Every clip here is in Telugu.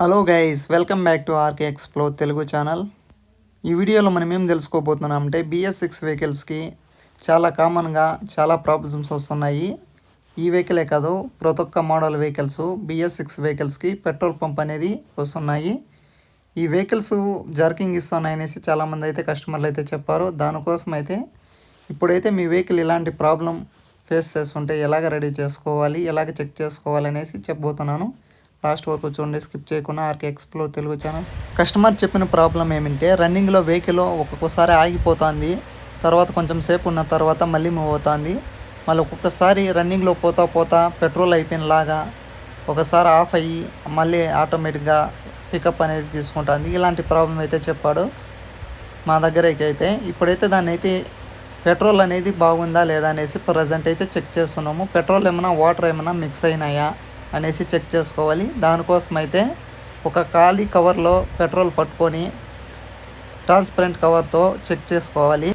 Hello guys, welcome back to RK explore Telugu channel. ఈ వీడియోలో మనం ఏం తెలుసుకోబోతున్నామంటే BS6 వెహికల్స్కి చాలా కామన్గా చాలా ప్రాబ్లమ్స్ వస్తున్నాయి. ఈ వెహికలే కాదు, ప్రతి ఒక్క మోడల్ వెహికల్స్ BS6 వెహికల్స్కి పెట్రోల్ పంప్ అనేది వస్తున్నాయి. ఈ వెహికల్స్ జర్కింగ్ ఇస్తున్నాయనేసి చాలామంది అయితే కస్టమర్లు అయితే చెప్పారు. దానికోసం అయితే ఇప్పుడైతే మీ వెహికల్ ఇలాంటి ప్రాబ్లం ఫేస్ చేస్తుంటే ఎలాగ రెడీ చేసుకోవాలి, ఎలాగ చెక్ చేసుకోవాలి అనేసి చెప్పబోతున్నాను. లాస్ట్ వరకు చూడండి, స్కిప్ చేయకుండా RK explore Telugu channel. Customer చెప్పిన ప్రాబ్లం ఏమంటే రన్నింగ్లో వెహికల్ ఒక్కొక్కసారి ఆగిపోతుంది, తర్వాత కొంచెం సేపు ఉన్న తర్వాత మళ్ళీ మూవ్ అవుతుంది. మళ్ళీ ఒక్కొక్కసారి రన్నింగ్లో పోతా పెట్రోల్ అయిపోయినలాగా ఒకసారి ఆఫ్ అయ్యి మళ్ళీ ఆటోమేటిక్గా పికప్ అనేది తీసుకుంటుంది. ఇలాంటి ప్రాబ్లం అయితే చెప్పాడు మా దగ్గరకి. అయితే ఇప్పుడైతే దాన్ని అయితే పెట్రోల్ అనేది బాగుందా లేదా అనేసి ప్రజెంట్ అయితే చెక్ చేస్తున్నాము. పెట్రోల్ ఏమైనా వాటర్ ఏమైనా మిక్స్ అయినాయా అనేసి చెక్ చేసుకోవాలి. దానికోసం అయితే ఒక ఖాళీ కవర్లో పెట్రోల్ పట్టుకొని ట్రాన్స్పరెంట్ కవర్తో చెక్ చేసుకోవాలి.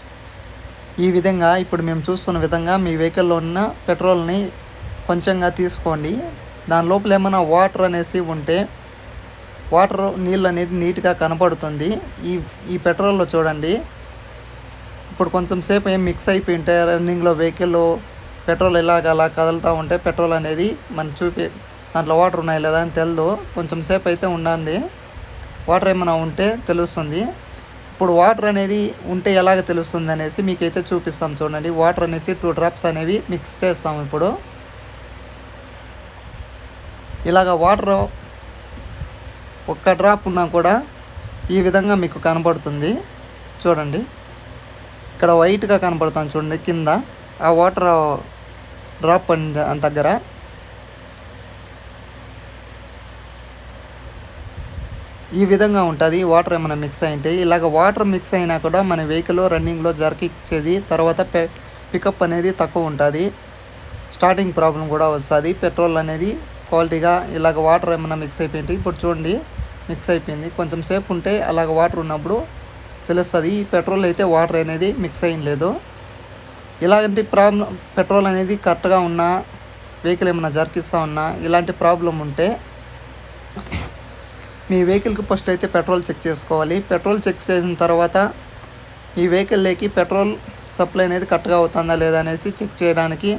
ఈ విధంగా ఇప్పుడు మేము చూస్తున్న విధంగా మీ వెహికల్లో ఉన్న పెట్రోల్ని కొంచెంగా తీసుకోండి. దాని లోపల ఏమైనా వాటర్ అనేసి ఉంటే నీళ్ళు అనేది నీట్గా కనపడుతుంది. ఈ పెట్రోల్లో చూడండి, ఇప్పుడు కొంచెం సేపు ఏం మిక్స్ అయిపోయి ఉంటే రన్నింగ్లో వెహికల్ పెట్రోల్ అలా కదులుతూ ఉంటే పెట్రోల్ అనేది మన దాంట్లో వాటర్ ఉన్నాయి లేదా అని తెలియదు. కొంచెం సేపు అయితే ఉండండి, వాటర్ ఏమైనా ఉంటే తెలుస్తుంది. ఇప్పుడు వాటర్ అనేది ఉంటే ఎలాగ తెలుస్తుంది అనేసి మీకైతే చూపిస్తాం. చూడండి, వాటర్ అనేసి 2 డ్రాప్స్ అనేవి మిక్స్ చేస్తాం. ఇప్పుడు ఇలాగ వాటర్ ఒక్క డ్రాప్ ఉన్నా కూడా ఈ విధంగా మీకు కనబడుతుంది. చూడండి, ఇక్కడ వైట్గా కనబడుతుంది చూడండి కింద ఆ వాటర్ డ్రాప్ అంత దగ్గర. ఈ విధంగా ఉంటుంది వాటర్ ఏమైనా మిక్స్ అయింటే. ఇలాగ వాటర్ మిక్స్ అయినా కూడా మన వెహికల్ రన్నింగ్లో ఇచ్చేది, తర్వాత పికప్ అనేది తక్కువ ఉంటుంది, స్టార్టింగ్ ప్రాబ్లం కూడా వస్తుంది. పెట్రోల్ అనేది క్వాలిటీగా ఇలాగ వాటర్ ఏమైనా మిక్స్ అయిపోయింది. ఇప్పుడు చూడండి, మిక్స్ అయిపోయింది. కొంచెం సేపు ఉంటే అలాగ వాటర్ ఉన్నప్పుడు తెలుస్తుంది ఈ పెట్రోల్ అయితే వాటర్ అనేది మిక్స్ అయిన లేదు. ఇలాంటి ప్రాబ్లం పెట్రోల్ అనేది కరెక్ట్గా ఉన్నా, వెహికల్ ఏమైనా జర్కిస్తూ ఉన్నా, ఇలాంటి ప్రాబ్లం ఉంటే మీ వెహికల్కి ఫస్ట్ అయితే పెట్రోల్ చెక్ చేసుకోవాలి. పెట్రోల్ చెక్ చేసిన తర్వాత ఈ వెహికల్లోకి పెట్రోల్ సప్లై అనేది కరెక్ట్గా అవుతుందా లేదా అనేసి చెక్ చేయడానికి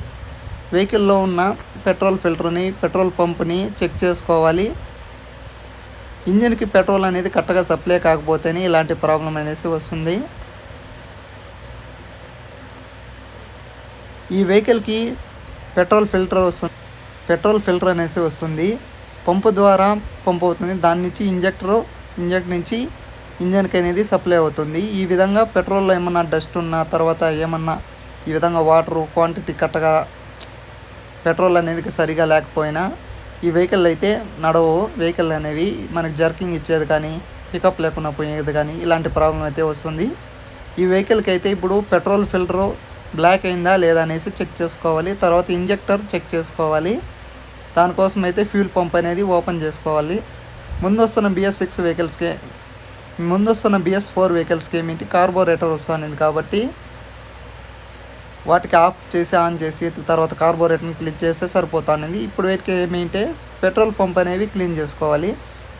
వెహికల్లో ఉన్న పెట్రోల్ ఫిల్టర్ని, పెట్రోల్ పంప్ని చెక్ చేసుకోవాలి. ఇంజిన్కి పెట్రోల్ అనేది కరెక్ట్గా సప్లై కాకపోతేనే ఇలాంటి ప్రాబ్లం అనేసి వస్తుంది. ఈ వెహికల్కి పెట్రోల్ ఫిల్టర్ అనేసి వస్తుంది. పంపు ద్వారా పంప్ అవుతుంది, దాని నుంచి ఇంజెక్ట్ నుంచి ఇంజన్కి అనేది సప్లై అవుతుంది. ఈ విధంగా పెట్రోల్లో ఏమన్నా డస్ట్ ఉన్నా, తర్వాత ఏమన్నా ఈ విధంగా వాటర్ క్వాంటిటీ కరెక్ట్గా పెట్రోల్ అనేది సరిగా లేకపోయినా ఈ వెహికల్ అయితే నడవు. వెహికల్ అనేవి మనకి జర్కింగ్ ఇచ్చేది కానీ, పికప్ లేకుండా పోయేది కానీ ఇలాంటి ప్రాబ్లం అయితే వస్తుంది. ఈ వెహికల్కి అయితే ఇప్పుడు పెట్రోల్ ఫిల్టరు బ్లాక్ అయిందా లేదా అనేసి చెక్ చేసుకోవాలి. తర్వాత ఇంజెక్టర్ చెక్ చేసుకోవాలి. దానికోసం అయితే ఫ్యూల్ పంప్ అనేది ఓపెన్ చేసుకోవాలి. ముందు వస్తున్న BS4 వెహికల్స్కి ఏమిటి కార్బోరేటర్ వస్తుంది కాబట్టి వాటికి ఆఫ్ చేసి ఆన్ చేసి తర్వాత కార్బోరేటర్ని క్లీన్ చేస్తే సరిపోతుంది. ఇప్పుడు వీటికి ఏమిటంటే పెట్రోల్ పంప్ అనేవి క్లీన్ చేసుకోవాలి.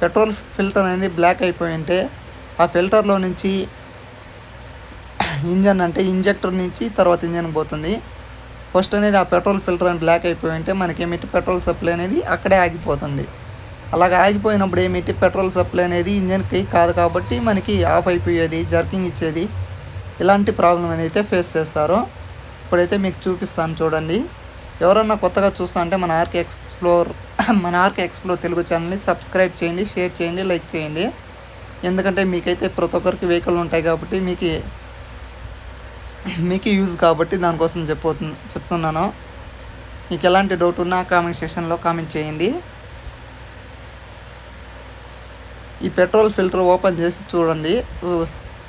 పెట్రోల్ ఫిల్టర్ అనేది బ్లాక్ అయిపోయి ఉంటే ఆ ఫిల్టర్లో నుంచి ఇంజన్ అంటే ఇంజెక్టర్ నుంచి తర్వాత ఇంజన్ పోతుంది. ఫస్ట్ అనేది ఆ పెట్రోల్ ఫిల్టర్ అని బ్లాక్ అయిపోయి ఉంటే మనకేమిటి పెట్రోల్ సప్లై అనేది అక్కడే ఆగిపోతుంది. అలాగ ఆగిపోయినప్పుడు ఏమిటి పెట్రోల్ సప్లై అనేది ఇంజన్కి కాదు కాబట్టి మనకి ఆఫ్ అయిపోయేది, జర్కింగ్ ఇచ్చేది, ఇలాంటి ప్రాబ్లం అనేది ఫేస్ చేస్తారు. ఇప్పుడైతే మీకు చూపిస్తాను చూడండి. ఎవరన్నా కొత్తగా చూస్తా అంటే మన ఆర్కే ఎక్స్ప్లోర్ తెలుగు ఛానల్ని సబ్స్క్రైబ్ చేయండి, షేర్ చేయండి, లైక్ చేయండి. ఎందుకంటే మీకైతే ప్రతి ఒక్కరికి వెహికల్ ఉంటాయి కాబట్టి మీకు యూజ్ కాబట్టి దానికోసం చెప్తున్నాను. మీకు ఎలాంటి డౌట్ ఉన్నా కామెంట్ సెక్షన్లో కామెంట్ చేయండి. ఈ పెట్రోల్ ఫిల్టర్ ఓపెన్ చేసి చూడండి,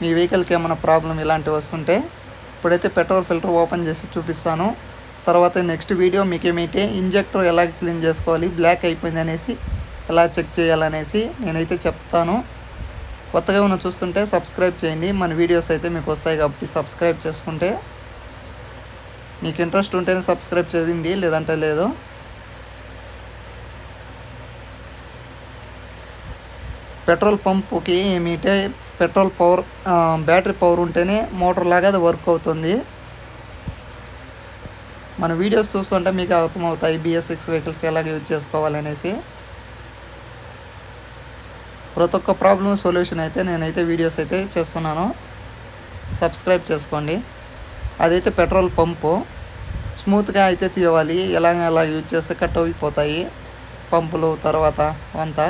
మీ వెహికల్కి ఏమైనా ప్రాబ్లం ఇలాంటివి వస్తుంటే. ఇప్పుడైతే పెట్రోల్ ఫిల్టర్ ఓపెన్ చేసి చూపిస్తాను. తర్వాత నెక్స్ట్ వీడియో మీకేమైతే ఇంజెక్టర్ ఎలా క్లీన్ చేసుకోవాలి, బ్లాక్ అయిపోయింది అనేసి ఎలా చెక్ చేయాలనేసి నేనైతే చెప్తాను. కొత్తగా ఏమైనా చూస్తుంటే సబ్స్క్రైబ్ చేయండి. మన వీడియోస్ అయితే మీకు వస్తాయి కాబట్టి సబ్స్క్రైబ్ చేసుకుంటే, మీకు ఇంట్రెస్ట్ ఉంటేనే సబ్స్క్రైబ్ చేయండి, లేదంటే లేదు. పెట్రోల్ పంపుకి ఏమిటే పెట్రోల్ పవర్ బ్యాటరీ పవర్ ఉంటేనే మోటార్ లాగా అది వర్క్ అవుతుంది. మన వీడియోస్ చూస్తుంటే మీకు అర్థమవుతాయి BS6 వెహికల్స్ ఎలాగ యూజ్ చేసుకోవాలనేసి. ప్రతి ఒక్క ప్రాబ్లం సొల్యూషన్ అయితే నేనైతే వీడియోస్ అయితే చేస్తున్నాను. సబ్స్క్రైబ్ చేసుకోండి. అదైతే పెట్రోల్ పంపు స్మూత్గా అయితే తీయాలి. ఎలా యూజ్ చేస్తే కట్ అయిపోతాయి పంపులు తర్వాత అంతా.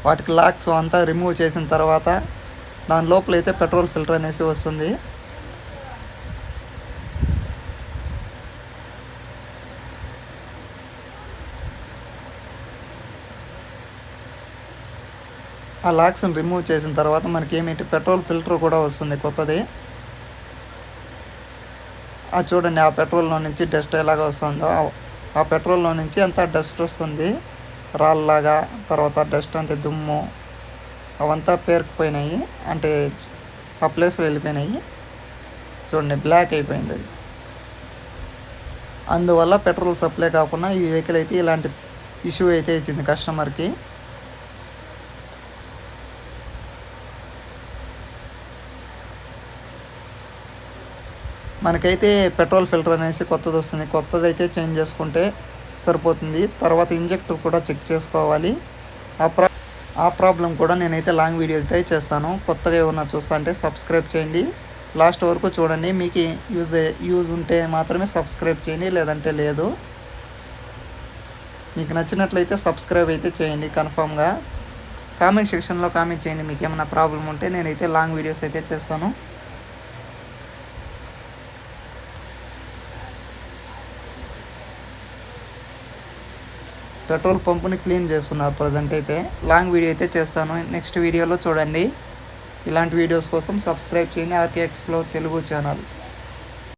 వాటికి లాక్స్ అంతా రిమూవ్ చేసిన తర్వాత దాని లోపల అయితే పెట్రోల్ ఫిల్టర్ అనేసి వస్తుంది. ఆ లాక్స్ని రిమూవ్ చేసిన తర్వాత మనకి ఏమిటి పెట్రోల్ ఫిల్టర్ కూడా వస్తుంది కొత్తది. అది చూడండి, ఆ పెట్రోల్లో నుంచి డస్ట్ ఎలాగ వస్తుందో ఆ పెట్రోల్లో నుంచి అంతా డస్ట్ వస్తుంది రాళ్ళలాగా. తర్వాత డస్ట్ అంటే దుమ్ము అవంతా పేరుకుపోయినాయి, అంటే ఆ ప్లేస్ వెళ్ళిపోయినాయి. చూడండి, బ్లాక్ అయిపోయింది అది. అందువల్ల పెట్రోల్ సప్లై కాకుండా ఈ వెహికల్ అయితే ఇలాంటి ఇష్యూ అయితే ఇచ్చింది కస్టమర్కి. మనకైతే పెట్రోల్ ఫిల్టర్ అనేసి కొత్తది వస్తుంది. కొత్తది అయితే చేంజ్ చేసుకుంటే సరిపోతుంది. తర్వాత ఇంజెక్టర్ కూడా చెక్ చేసుకోవాలి. ఆ ప్రాబ్లం కూడా నేనైతే లాంగ్ వీడియో అయితే చేస్తాను. కొత్తగా ఏమన్నా చూస్తా అంటే సబ్స్క్రైబ్ చేయండి, లాస్ట్ వరకు చూడండి. మీకు యూజ్ ఉంటే మాత్రమే సబ్స్క్రైబ్ చేయండి, లేదంటే లేదు. మీకు నచ్చినట్లయితే సబ్స్క్రైబ్ అయితే చేయండి కన్ఫామ్గా. కామెంట్ సెక్షన్లో కామెంట్ చేయండి మీకు ఏమైనా ప్రాబ్లం ఉంటే. నేనైతే లాంగ్ వీడియోస్ అయితే చేస్తాను. పెట్రోల్ పంపుని క్లీన్ చేస్తున్నారు ప్రజెంట్ అయితే. లాంగ్ వీడియో అయితే చేస్తాను, నెక్స్ట్ వీడియోలో చూడండి. ఇలాంటి వీడియోస్ కోసం సబ్స్క్రైబ్ చేయండి RK Explore తెలుగు ఛానల్.